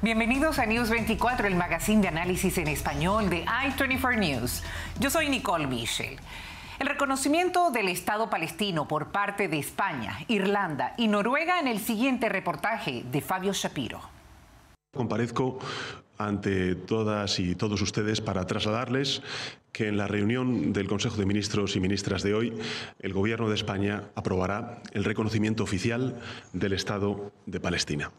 Bienvenidos a News 24, el magazine de análisis en español de i24 News. Yo soy Nicole Michel. El reconocimiento del Estado palestino por parte de España, Irlanda y Noruega en el siguiente reportaje de Fabio Shapiro. Comparezco ante todas y todos ustedes para trasladarles que en la reunión del Consejo de Ministros y Ministras de hoy, el Gobierno de España aprobará el reconocimiento oficial del Estado de Palestina.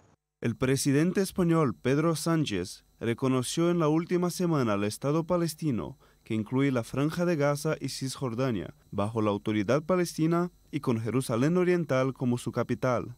El presidente español Pedro Sánchez reconoció en la última semana al Estado palestino, que incluye la Franja de Gaza y Cisjordania, bajo la autoridad palestina y con Jerusalén Oriental como su capital.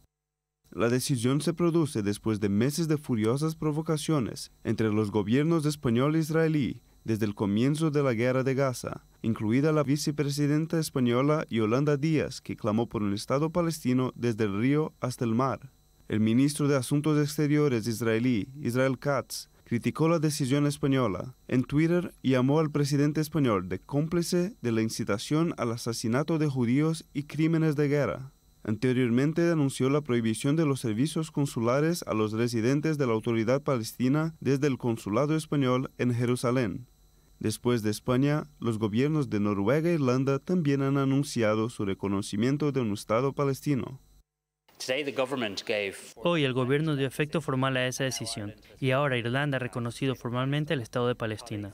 La decisión se produce después de meses de furiosas provocaciones entre los gobiernos español e israelí desde el comienzo de la guerra de Gaza, incluida la vicepresidenta española Yolanda Díaz, que clamó por un Estado palestino desde el río hasta el mar. El ministro de Asuntos Exteriores israelí, Israel Katz, criticó la decisión española en Twitter y llamó al presidente español de cómplice de la incitación al asesinato de judíos y crímenes de guerra. Anteriormente anunció la prohibición de los servicios consulares a los residentes de la autoridad palestina desde el consulado español en Jerusalén. Después de España, los gobiernos de Noruega e Irlanda también han anunciado su reconocimiento de un Estado palestino. Hoy el gobierno dio efecto formal a esa decisión y ahora Irlanda ha reconocido formalmente el Estado de Palestina.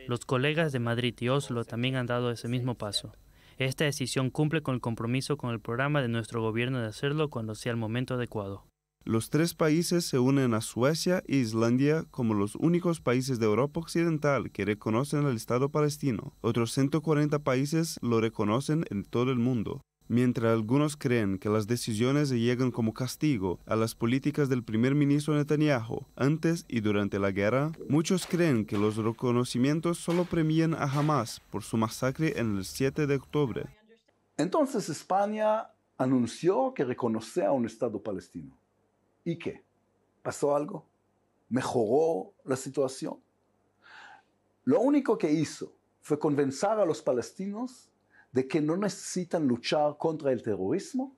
Los colegas de Madrid y Oslo también han dado ese mismo paso. Esta decisión cumple con el compromiso con el programa de nuestro gobierno de hacerlo cuando sea el momento adecuado. Los tres países se unen a Suecia e Islandia como los únicos países de Europa Occidental que reconocen el Estado palestino. Otros 140 países lo reconocen en todo el mundo. Mientras algunos creen que las decisiones llegan como castigo a las políticas del primer ministro Netanyahu antes y durante la guerra, muchos creen que los reconocimientos solo premian a Hamas por su masacre en el 7 de octubre. Entonces España anunció que reconocía a un Estado palestino. ¿Y qué? ¿Pasó algo? ¿Mejoró la situación? Lo único que hizo fue convencer a los palestinos de que no necesitan luchar contra el terrorismo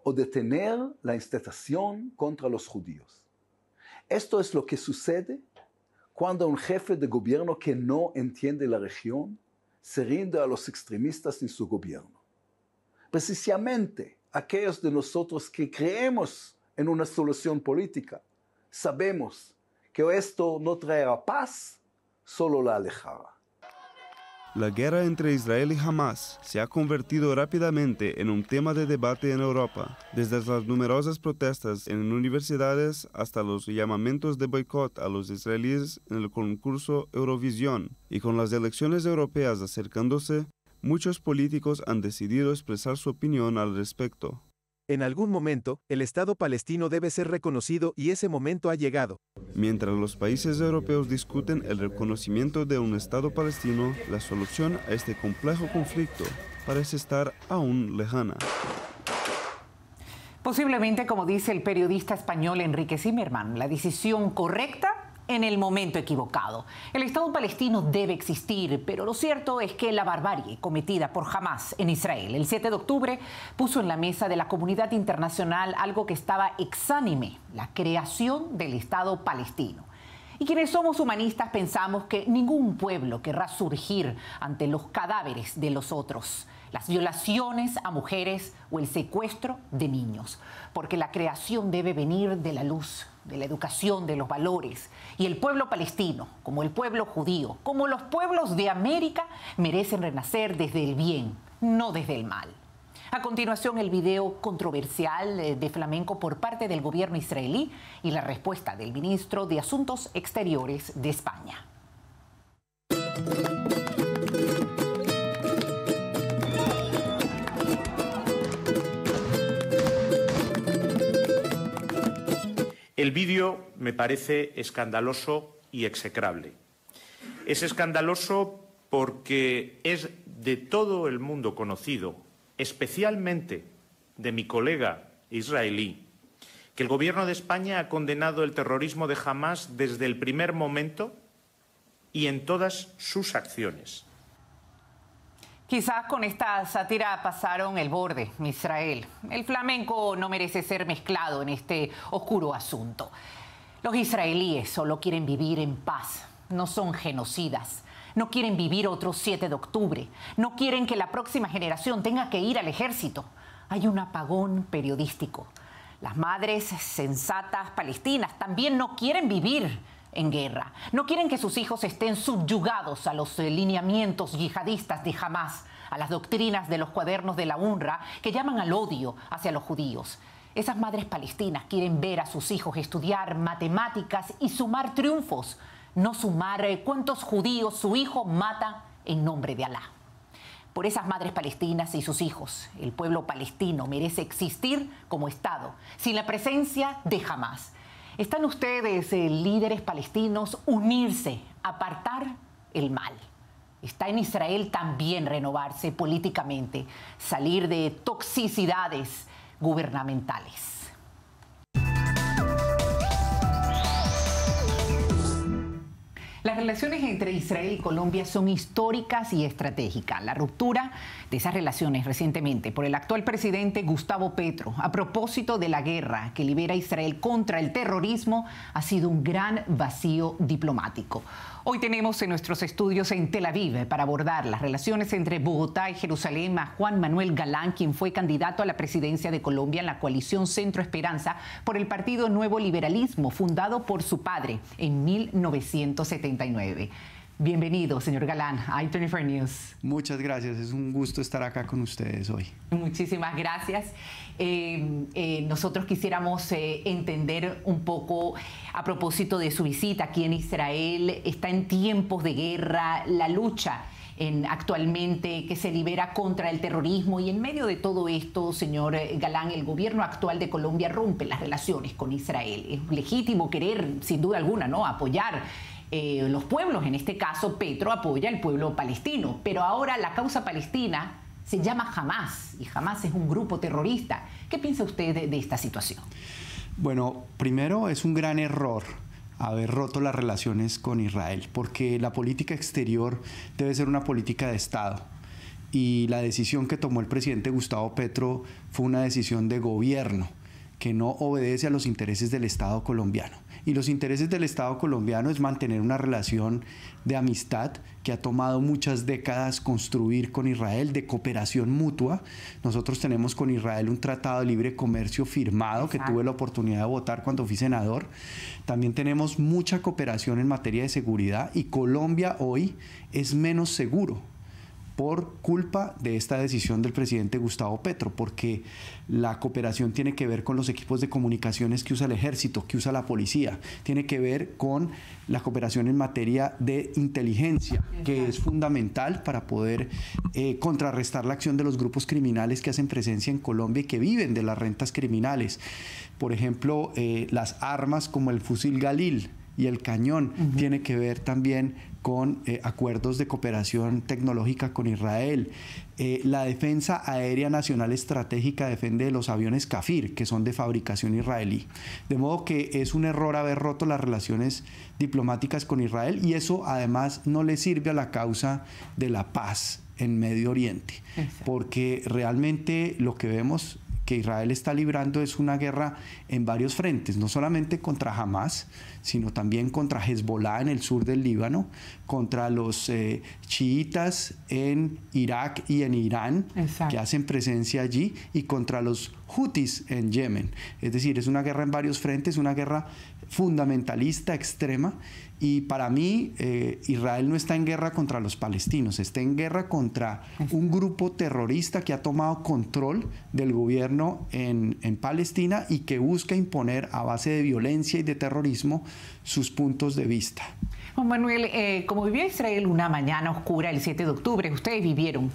o detener la incitación contra los judíos. Esto es lo que sucede cuando un jefe de gobierno que no entiende la región se rinde a los extremistas en su gobierno. Precisamente aquellos de nosotros que creemos en una solución política sabemos que esto no traerá paz, solo la alejará. La guerra entre Israel y Hamas se ha convertido rápidamente en un tema de debate en Europa, desde las numerosas protestas en universidades hasta los llamamientos de boicot a los israelíes en el concurso Eurovisión, y con las elecciones europeas acercándose, muchos políticos han decidido expresar su opinión al respecto. En algún momento, el Estado palestino debe ser reconocido y ese momento ha llegado. Mientras los países europeos discuten el reconocimiento de un Estado palestino, la solución a este complejo conflicto parece estar aún lejana. Posiblemente, como dice el periodista español Enrique Zimmerman, la decisión correcta en el momento equivocado. El Estado palestino debe existir, pero lo cierto es que la barbarie cometida por Hamas en Israel el 7 de octubre puso en la mesa de la comunidad internacional algo que estaba exánime: la creación del Estado palestino. Y quienes somos humanistas pensamos que ningún pueblo querrá surgir ante los cadáveres de los otros, las violaciones a mujeres o el secuestro de niños, porque la creación debe venir de la luz, de la educación, de los valores. Y el pueblo palestino, como el pueblo judío, como los pueblos de América, merecen renacer desde el bien, no desde el mal. A continuación, el video controversial de flamenco por parte del gobierno israelí y la respuesta del ministro de Asuntos Exteriores de España. El vídeo me parece escandaloso y execrable. Es escandaloso porque es de todo el mundo conocido, especialmente de mi colega israelí, que el Gobierno de España ha condenado el terrorismo de Hamas desde el primer momento y en todas sus acciones. Quizás con esta sátira pasaron el borde, Israel. El flamenco no merece ser mezclado en este oscuro asunto. Los israelíes solo quieren vivir en paz, no son genocidas. No quieren vivir otro 7 de octubre. No quieren que la próxima generación tenga que ir al ejército. Hay un apagón periodístico. Las madres sensatas palestinas también no quieren vivir en guerra. No quieren que sus hijos estén subyugados a los lineamientos yihadistas de Hamás, a las doctrinas de los cuadernos de la UNRWA que llaman al odio hacia los judíos. Esas madres palestinas quieren ver a sus hijos estudiar matemáticas y sumar triunfos, no sumar cuántos judíos su hijo mata en nombre de Alá. Por esas madres palestinas y sus hijos, el pueblo palestino merece existir como Estado, sin la presencia de Hamás. Están ustedes, líderes palestinos, unirse, apartar el mal. Está en Israel también renovarse políticamente, salir de toxicidades gubernamentales. Las relaciones entre Israel y Colombia son históricas y estratégicas. La ruptura de esas relaciones recientemente por el actual presidente Gustavo Petro a propósito de la guerra que libera Israel contra el terrorismo ha sido un gran vacío diplomático. Hoy tenemos en nuestros estudios en Tel Aviv para abordar las relaciones entre Bogotá y Jerusalén a Juan Manuel Galán, quien fue candidato a la presidencia de Colombia en la coalición Centro Esperanza por el Partido Nuevo Liberalismo, fundado por su padre en 1979. Bienvenido, señor Galán, a i24 News. Muchas gracias, es un gusto estar acá con ustedes hoy. Muchísimas gracias. Nosotros quisiéramos entender un poco a propósito de su visita aquí en Israel. Está en tiempos de guerra, la lucha actualmente que se libera contra el terrorismo, y en medio de todo esto, señor Galán, el gobierno actual de Colombia rompe las relaciones con Israel. Es legítimo querer, sin duda alguna, ¿no?, apoyar los pueblos. En este caso, Petro apoya al pueblo palestino, pero ahora la causa palestina se llama Hamás, y Hamás es un grupo terrorista. ¿Qué piensa usted de esta situación? Bueno, primero es un gran error haber roto las relaciones con Israel, porque la política exterior debe ser una política de Estado. Y la decisión que tomó el presidente Gustavo Petro fue una decisión de gobierno que no obedece a los intereses del Estado colombiano. Y los intereses del Estado colombiano es mantener una relación de amistad que ha tomado muchas décadas construir con Israel, de cooperación mutua. Nosotros tenemos con Israel un tratado de libre comercio firmado, que tuve la oportunidad de votar cuando fui senador. También tenemos mucha cooperación en materia de seguridad, y Colombia hoy es menos seguro por culpa de esta decisión del presidente Gustavo Petro, porque la cooperación tiene que ver con los equipos de comunicaciones que usa el ejército, que usa la policía, tiene que ver con la cooperación en materia de inteligencia, que es fundamental para poder contrarrestar la acción de los grupos criminales que hacen presencia en Colombia y que viven de las rentas criminales. Por ejemplo, las armas como el fusil Galil y el cañón tiene que ver también con acuerdos de cooperación tecnológica con Israel. La Defensa Aérea Nacional Estratégica depende de los aviones Kafir, que son de fabricación israelí. De modo que es un error haber roto las relaciones diplomáticas con Israel, y eso además no le sirve a la causa de la paz en Medio Oriente. Exacto. Porque realmente lo que vemos que Israel está librando es una guerra en varios frentes, no solamente contra Hamás, sino también contra Hezbollah en el sur del Líbano, contra los chiitas en Irak y en Irán, que hacen presencia allí, y contra los hutis en Yemen. Es decir, es una guerra en varios frentes, una guerra fundamentalista, extrema, y para mí Israel no está en guerra contra los palestinos, está en guerra contra un grupo terrorista que ha tomado control del gobierno en Palestina y que busca imponer a base de violencia y de terrorismo sus puntos de vista. Juan Manuel, como vivió Israel una mañana oscura el 7 de octubre, ustedes vivieron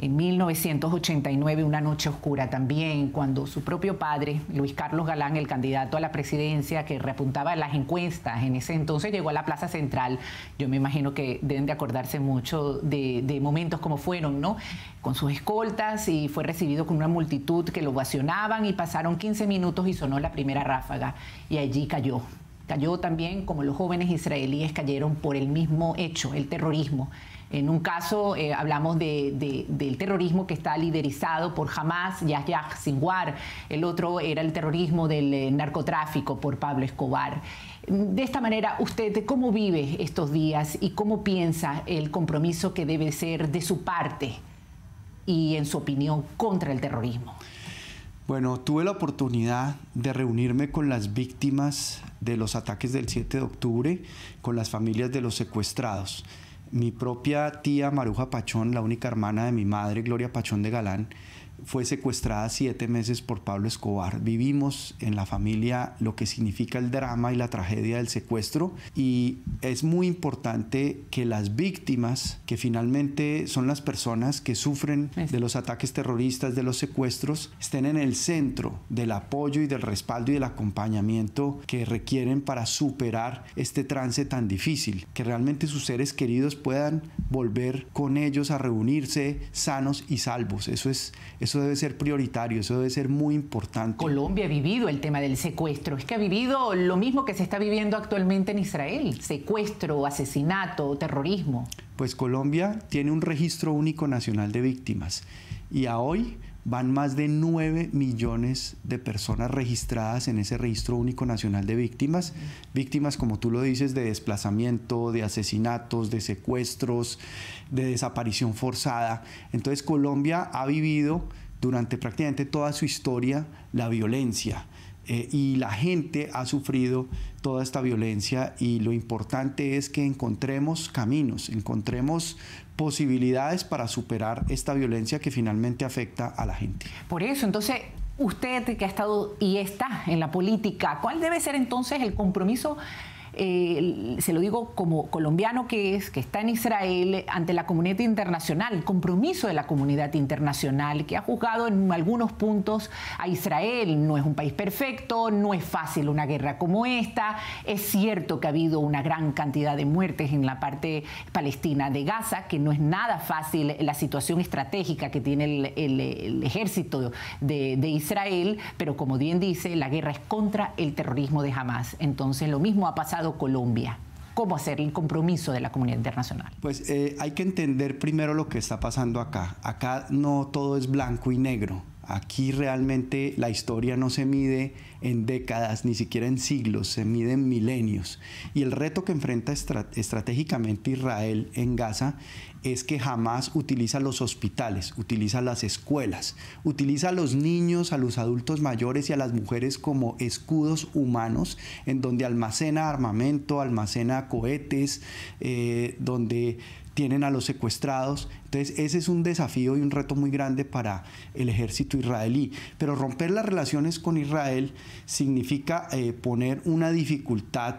en 1989 una noche oscura también, cuando su propio padre, Luis Carlos Galán, el candidato a la presidencia que repuntaba en las encuestas en ese entonces, llegó a la Plaza Central. Yo me imagino que deben de acordarse mucho de momentos como fueron, ¿no?, con sus escoltas, y fue recibido con una multitud que lo ovacionaban, y pasaron 15 minutos y sonó la primera ráfaga, y allí cayó. Cayó también como los jóvenes israelíes cayeron por el mismo hecho, el terrorismo. En un caso hablamos del terrorismo que está liderizado por Hamas, Yahya Sinwar. El otro era el terrorismo del narcotráfico por Pablo Escobar. De esta manera, ¿usted cómo vive estos días y cómo piensa el compromiso que debe ser de su parte y, en su opinión, contra el terrorismo? Bueno, tuve la oportunidad de reunirme con las víctimas de los ataques del 7 de octubre, con las familias de los secuestrados. Mi propia tía Maruja Pachón, la única hermana de mi madre, Gloria Pachón de Galán, fue secuestrada 7 meses por Pablo Escobar. Vivimos en la familia lo que significa el drama y la tragedia del secuestro, y es muy importante que las víctimas, que finalmente son las personas que sufren de los ataques terroristas, de los secuestros, estén en el centro del apoyo y del respaldo y del acompañamiento que requieren para superar este trance tan difícil, que realmente sus seres queridos puedan volver con ellos a reunirse sanos y salvos. Eso debe ser prioritario, eso debe ser muy importante. Colombia ha vivido el tema del secuestro, es que ha vivido lo mismo que se está viviendo actualmente en Israel: secuestro, asesinato, terrorismo. Pues Colombia tiene un registro único nacional de víctimas, y a hoy van más de 9 millones de personas registradas en ese registro único nacional de víctimas. Víctimas, como tú lo dices, de desplazamiento, de asesinatos, de secuestros, de desaparición forzada. Entonces Colombia ha vivido durante prácticamente toda su historia la violencia. Y la gente ha sufrido toda esta violencia, y lo importante es que encontremos caminos, encontremos posibilidades para superar esta violencia que finalmente afecta a la gente. Por eso, entonces, usted que ha estado y está en la política, ¿cuál debe ser entonces el compromiso? Se lo digo como colombiano que está en Israel, ante la comunidad internacional, el compromiso de la comunidad internacional, que ha juzgado en algunos puntos a Israel. No es un país perfecto, no es fácil una guerra como esta. Es cierto que ha habido una gran cantidad de muertes en la parte palestina de Gaza, que no es nada fácil la situación estratégica que tiene el ejército de Israel, pero como bien dice, la guerra es contra el terrorismo de Hamas. Entonces lo mismo ha pasado Colombia. ¿Cómo hacer el compromiso de la comunidad internacional? Pues hay que entender primero lo que está pasando acá. Acá no todo es blanco y negro. Aquí realmente la historia no se mide en décadas, ni siquiera en siglos, se mide en milenios. Y el reto que enfrenta estratégicamente Israel en Gaza es que Hamas utiliza los hospitales, utiliza las escuelas, utiliza a los niños, a los adultos mayores y a las mujeres como escudos humanos, en donde almacena armamento, almacena cohetes, donde tienen a los secuestrados. Entonces ese es un desafío y un reto muy grande para el ejército israelí. Pero romper las relaciones con Israel significa poner una dificultad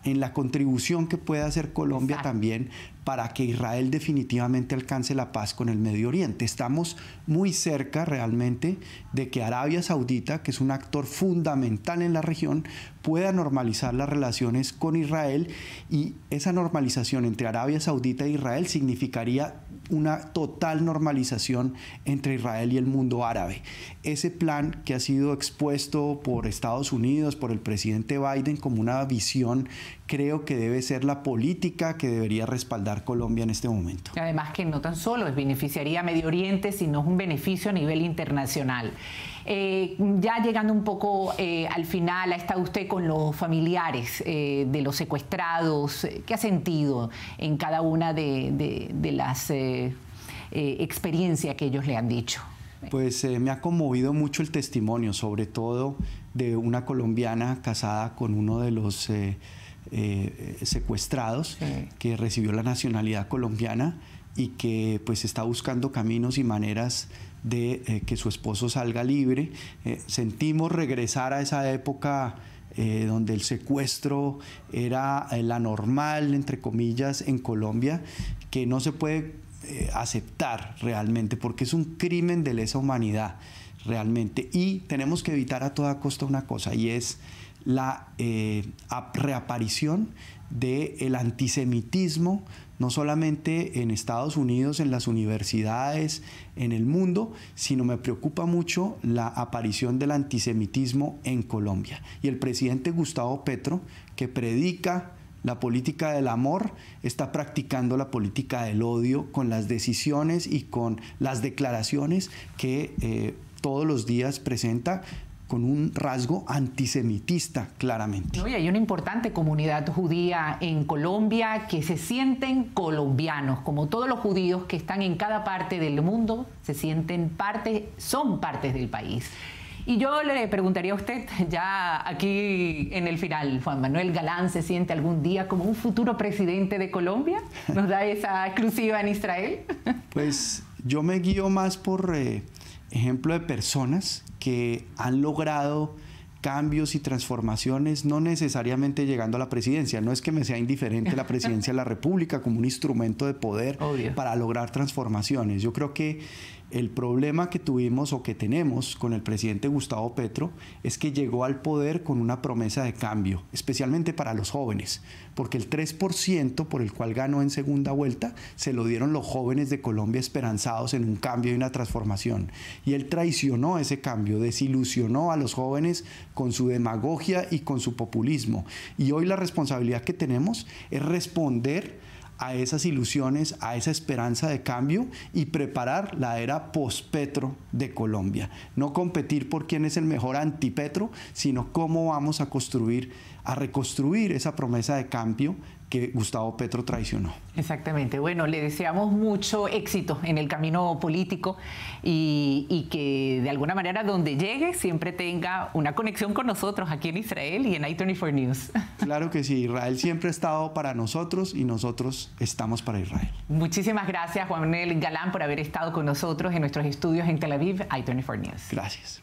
en la contribución que puede hacer Colombia. Exacto. También para que Israel definitivamente alcance la paz con el Medio Oriente. Estamos muy cerca realmente de que Arabia Saudita, que es un actor fundamental en la región, pueda normalizar las relaciones con Israel, y esa normalización entre Arabia Saudita e Israel significaría una total normalización entre Israel y el mundo árabe. Ese plan que ha sido expuesto por Estados Unidos, por el presidente Biden como una visión, creo que debe ser la política que debería respaldar Colombia en este momento. Además que no tan solo beneficiaría a Medio Oriente, sino es un beneficio a nivel internacional. Ya llegando un poco al final, ha estado usted con los familiares de los secuestrados. ¿Qué ha sentido en cada una de las experiencias que ellos le han dicho? Pues me ha conmovido mucho el testimonio, sobre todo de una colombiana casada con uno de los secuestrados, sí, que recibió la nacionalidad colombiana y que pues está buscando caminos y maneras de que su esposo salga libre. Sentimos regresar a esa época donde el secuestro era la normal, entre comillas, en Colombia, que no se puede aceptar realmente, porque es un crimen de lesa humanidad realmente, y tenemos que evitar a toda costa una cosa, y es la reaparición del antisemitismo, no solamente en Estados Unidos, en las universidades, en el mundo, sino me preocupa mucho la aparición del antisemitismo en Colombia. Y el presidente Gustavo Petro, que predica La política del amor está practicando la política del odio con las decisiones y con las declaraciones que todos los días presenta con un rasgo antisemitista, claramente. Y hay una importante comunidad judía en Colombia que se sienten colombianos, como todos los judíos que están en cada parte del mundo, se sienten son partes del país. Y yo le preguntaría a usted, ya aquí en el final, Juan Manuel Galán, ¿se siente algún día como un futuro presidente de Colombia? ¿Nos da esa exclusiva en Israel? Pues yo me guío más por ejemplo de personas que han logrado cambios y transformaciones, no necesariamente llegando a la presidencia. No es que me sea indiferente la presidencia de la República como un instrumento de poder para lograr transformaciones. Yo creo que el problema que tuvimos o que tenemos con el presidente Gustavo Petro es que llegó al poder con una promesa de cambio, especialmente para los jóvenes, porque el 3% por el cual ganó en segunda vuelta se lo dieron los jóvenes de Colombia esperanzados en un cambio y una transformación. Y él traicionó ese cambio, desilusionó a los jóvenes con su demagogia y con su populismo. Y hoy la responsabilidad que tenemos es responder a esas ilusiones, a esa esperanza de cambio y preparar la era post-Petro de Colombia. No competir por quién es el mejor anti-Petro, sino cómo vamos a reconstruir esa promesa de cambio que Gustavo Petro traicionó. Exactamente. Bueno, le deseamos mucho éxito en el camino político y que de alguna manera donde llegue siempre tenga una conexión con nosotros aquí en Israel y en i24 News. Claro que sí, Israel siempre ha estado para nosotros y nosotros estamos para Israel. Muchísimas gracias, Juan Manuel Galán, por haber estado con nosotros en nuestros estudios en Tel Aviv, i24 News. Gracias.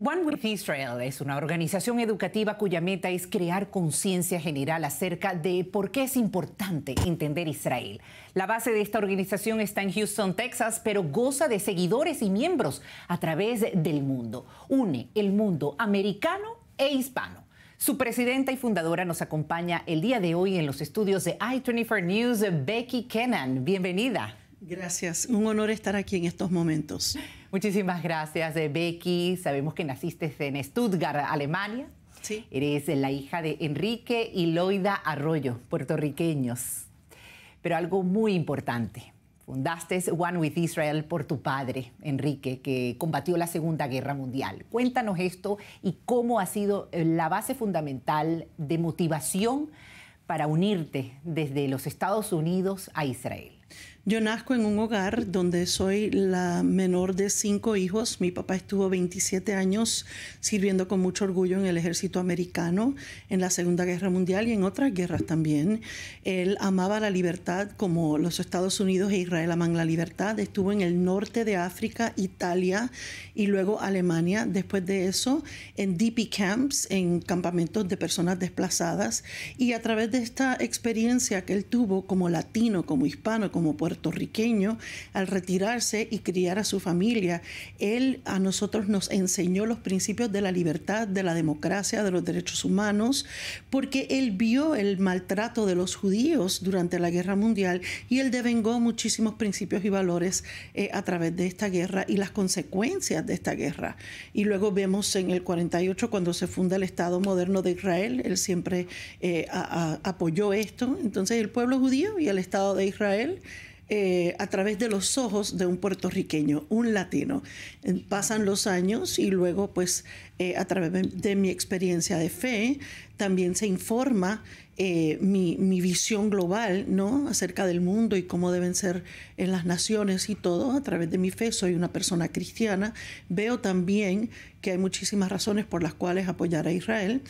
One with Israel es una organización educativa cuya meta es crear conciencia general acerca de por qué es importante entender Israel. La base de esta organización está en Houston, Texas, pero goza de seguidores y miembros a través del mundo. Une el mundo americano e hispano. Su presidenta y fundadora nos acompaña el día de hoy en los estudios de i24 News, Becky Kennan. Bienvenida. Gracias, un honor estar aquí en estos momentos. Muchísimas gracias, Becky. Sabemos que naciste en Stuttgart, Alemania. Sí. Eres la hija de Enrique y Loida Arroyo, puertorriqueños. Pero algo muy importante, fundaste One with Israel por tu padre, Enrique, que combatió la Segunda Guerra Mundial. Cuéntanos esto y cómo ha sido la base fundamental de motivación para unirte desde los Estados Unidos a Israel. Yo nazco en un hogar donde soy la menor de 5 hijos. Mi papá estuvo 27 años sirviendo con mucho orgullo en el ejército americano, en la Segunda Guerra Mundial y en otras guerras también. Él amaba la libertad como los Estados Unidos e Israel aman la libertad. Estuvo en el norte de África, Italia y luego Alemania. Después de eso, en DP camps, en campamentos de personas desplazadas. Y a través de esta experiencia que él tuvo como latino, como hispano, como puertorriqueño, al retirarse y criar a su familia, él a nosotros nos enseñó los principios de la libertad, de la democracia, de los derechos humanos, porque él vio el maltrato de los judíos durante la Guerra Mundial y él devengó muchísimos principios y valores a través de esta guerra y las consecuencias de esta guerra. Y luego vemos en el 48, cuando se funda el Estado moderno de Israel, él siempre apoyó esto. Entonces el pueblo judío y el Estado de Israel a través de los ojos de un puertorriqueño, un latino. Pasan los años y luego, pues, a través de mi experiencia de fe, también se informa mi visión global, ¿no?, acerca del mundo y cómo deben ser en las naciones y todo. A través de mi fe soy una persona cristiana. Veo también que hay muchísimas razones por las cuales apoyar a Israel.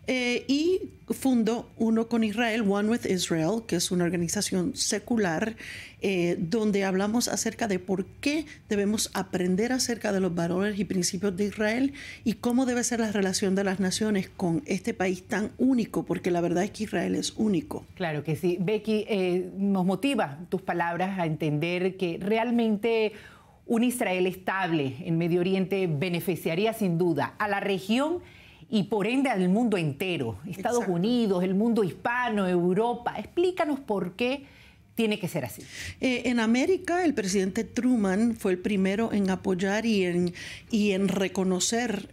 Y fundo Uno con Israel, One with Israel, que es una organización secular donde hablamos acerca de por qué debemos aprender acerca de los valores y principios de Israel y cómo debe ser la relación de las naciones con este país tan único, porque la verdad es que Israel es único. Claro que sí. Becky, nos motiva tus palabras a entender que realmente un Israel estable en Medio Oriente beneficiaría sin duda a la región y por ende al mundo entero. Estados Unidos, el mundo hispano, Europa. Explícanos por qué tiene que ser así? En América, el presidente Truman fue el primero en apoyar y en reconocer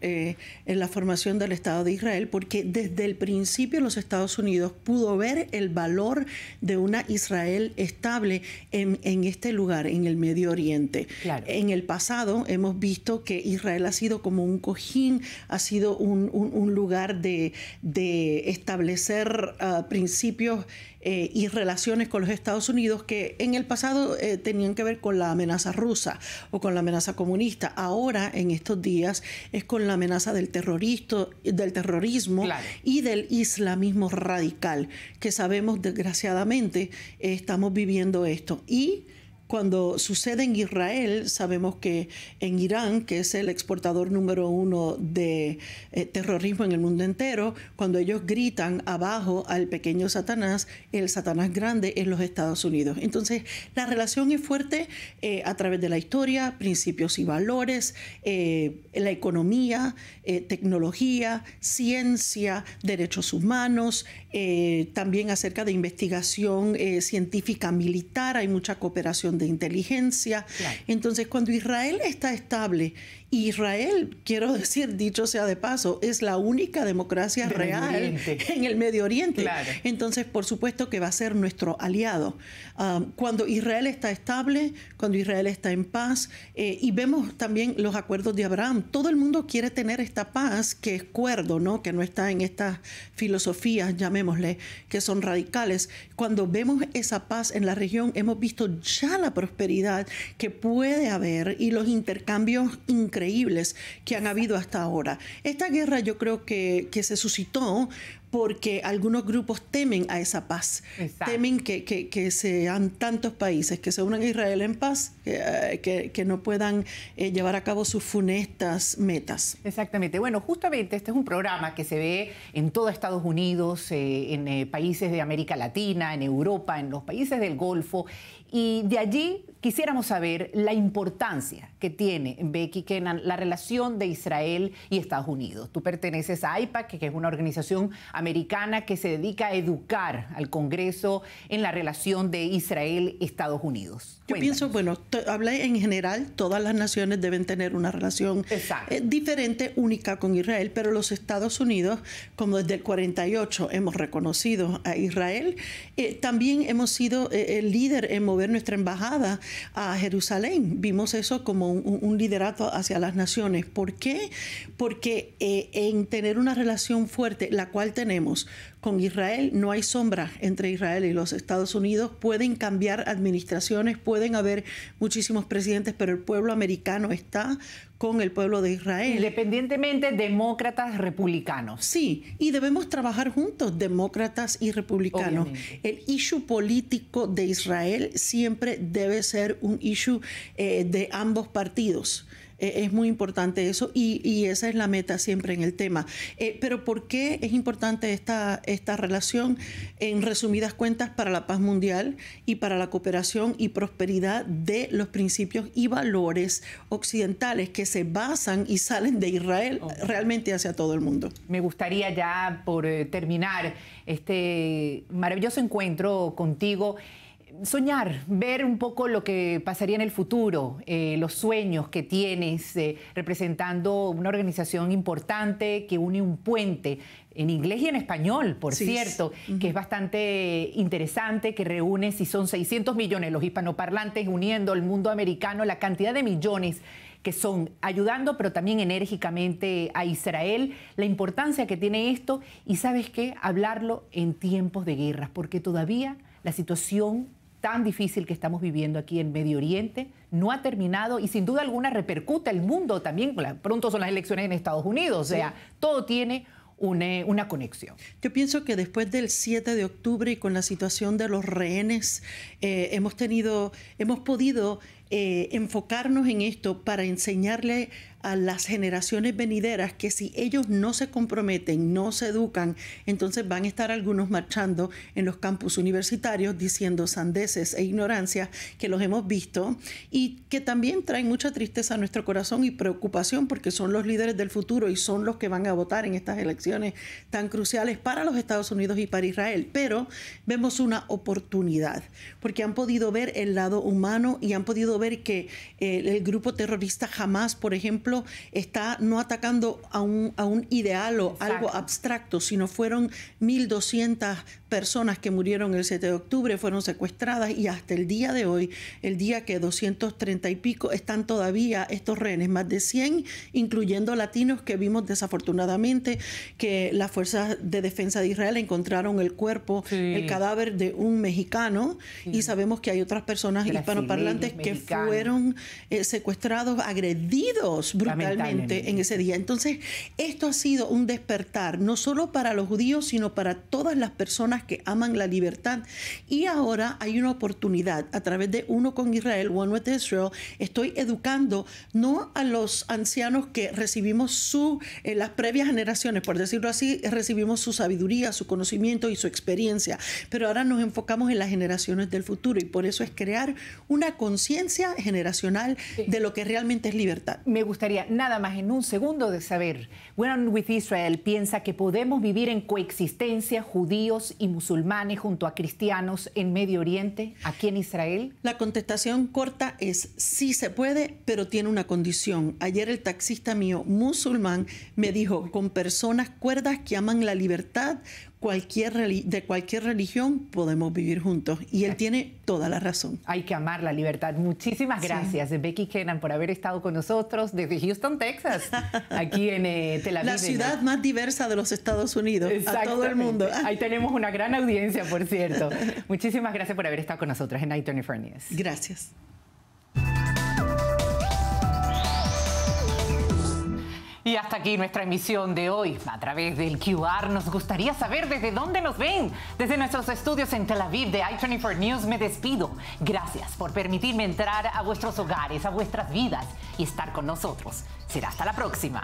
la formación del Estado de Israel, porque desde el principio los Estados Unidos pudo ver el valor de una Israel estable en este lugar, en el Medio Oriente. Claro. En el pasado hemos visto que Israel ha sido como un cojín, ha sido un lugar de establecer principios y relaciones con los Estados Unidos que en el pasado tenían que ver con la amenaza rusa o con la amenaza comunista. Ahora, en estos días, es con la amenaza del terrorismo, claro, y del islamismo radical, que sabemos, desgraciadamente, estamos viviendo esto. Y cuando sucede en Israel, sabemos que en Irán, que es el exportador número 1 de terrorismo en el mundo entero, cuando ellos gritan abajo al pequeño Satanás, el Satanás grande es los Estados Unidos. Entonces, la relación es fuerte a través de la historia, principios y valores, la economía, tecnología, ciencia, derechos humanos, también acerca de investigación científica militar, hay mucha cooperación de inteligencia. Claro. Entonces, cuando Israel está estable, Israel, quiero decir, dicho sea de paso, es la única democracia real en el Medio Oriente. Claro. Entonces, por supuesto que va a ser nuestro aliado. Cuando Israel está estable, cuando Israel está en paz, y vemos también los acuerdos de Abraham, todo el mundo quiere tener esta paz que es cuerdo, ¿no? Que no está en estas filosofías, llamémosle, que son radicales. Cuando vemos esa paz en la región, hemos visto ya la prosperidad que puede haber y los intercambios increíbles que han habido hasta ahora. Esta guerra yo creo que se suscitó porque algunos grupos temen a esa paz. Exacto. Temen que sean tantos países que se unan a Israel en paz, que no puedan llevar a cabo sus funestas metas. Exactamente. Bueno, justamente este es un programa que se ve en todo Estados Unidos, en países de América Latina, en Europa, en los países del Golfo. Y de allí quisiéramos saber la importancia que tiene, Becky Kennan, la relación de Israel y Estados Unidos. Tú perteneces a AIPAC, que es una organización americana que se dedica a educar al Congreso en la relación de Israel-Estados Unidos. Yo pienso, bueno, hablé en general, todas las naciones deben tener una relación diferente, única con Israel, pero los Estados Unidos, como desde el 48 hemos reconocido a Israel, también hemos sido el líder en mover nuestra embajada a Jerusalén. Vimos eso como un liderato hacia las naciones. ¿Por qué? Porque en tener una relación fuerte, la cual tenemos con Israel, no hay sombra entre Israel y los Estados Unidos. Pueden cambiar administraciones, pueden haber muchísimos presidentes, pero el pueblo americano está con el pueblo de Israel. Independientemente, demócratas, republicanos. Sí, y debemos trabajar juntos, demócratas y republicanos. Obviamente. El issue político de Israel siempre debe ser un issue de ambos partidos. Es muy importante eso y esa es la meta siempre en el tema. Pero ¿por qué es importante esta relación? En resumidas cuentas, para la paz mundial y para la cooperación y prosperidad de los principios y valores occidentales que se basan y salen de Israel realmente hacia todo el mundo. Me gustaría ya por terminar este maravilloso encuentro contigo, soñar, ver un poco lo que pasaría en el futuro, los sueños que tienes representando una organización importante que une un puente en inglés y en español, por cierto, que es bastante interesante, que reúne, si son 600 millones los hispanoparlantes, uniendo el mundo americano, la cantidad de millones que son ayudando, pero también enérgicamente a Israel, la importancia que tiene esto y, ¿sabes qué? Hablarlo en tiempos de guerras, porque todavía la situación tan difícil que estamos viviendo aquí en Medio Oriente no ha terminado y sin duda alguna repercute el mundo también. Pronto son las elecciones en Estados Unidos, o sea, todo tiene una conexión. Yo pienso que después del 7 de octubre y con la situación de los rehenes, hemos podido enfocarnos en esto para enseñarle a las generaciones venideras que si ellos no se comprometen, no se educan, entonces van a estar algunos marchando en los campus universitarios diciendo sandeces e ignorancias que los hemos visto y que también traen mucha tristeza a nuestro corazón y preocupación porque son los líderes del futuro y son los que van a votar en estas elecciones tan cruciales para los Estados Unidos y para Israel. Pero vemos una oportunidad porque han podido ver el lado humano y han podido ver que el grupo terrorista Hamas, por ejemplo, está no atacando a un ideal o algo abstracto, sino fueron 1.200 personas que murieron el 7 de octubre, fueron secuestradas y hasta el día de hoy, el día que 230 y pico están todavía estos rehenes, más de 100, incluyendo latinos que vimos desafortunadamente que las fuerzas de defensa de Israel encontraron el cuerpo, el cadáver de un mexicano y sabemos que hay otras personas hispanoparlantes que fueron secuestrados, agredidos brutalmente en ese día. Entonces, esto ha sido un despertar, no solo para los judíos, sino para todas las personas que aman la libertad. Y ahora hay una oportunidad a través de Uno con Israel, One with Israel. Estoy educando no a los ancianos que recibimos las previas generaciones, por decirlo así, recibimos su sabiduría, su conocimiento y su experiencia, pero ahora nos enfocamos en las generaciones del futuro y por eso es crear una conciencia generacional de lo que realmente es libertad. Me gustaría nada más en un segundo de saber, One with Israel piensa que podemos vivir en coexistencia judíos y musulmanes junto a cristianos en Medio Oriente, aquí en Israel. La contestación corta es sí se puede, pero tiene una condición. Ayer el taxista mío musulmán me dijo, con personas cuerdas que aman la libertad, de cualquier religión podemos vivir juntos. Y él tiene toda la razón. Hay que amar la libertad. Muchísimas gracias, Becky Kennan, por haber estado con nosotros desde Houston, Texas, aquí en Tel Aviv. La ciudad más diversa de los Estados Unidos, a todo el mundo. Ahí tenemos una gran audiencia, por cierto. Muchísimas gracias por haber estado con nosotros en I-24 News. Gracias. Y hasta aquí nuestra emisión de hoy. A través del QR nos gustaría saber desde dónde nos ven. Desde nuestros estudios en Tel Aviv de I-24 News me despido. Gracias por permitirme entrar a vuestros hogares, a vuestras vidas y estar con nosotros. Será hasta la próxima.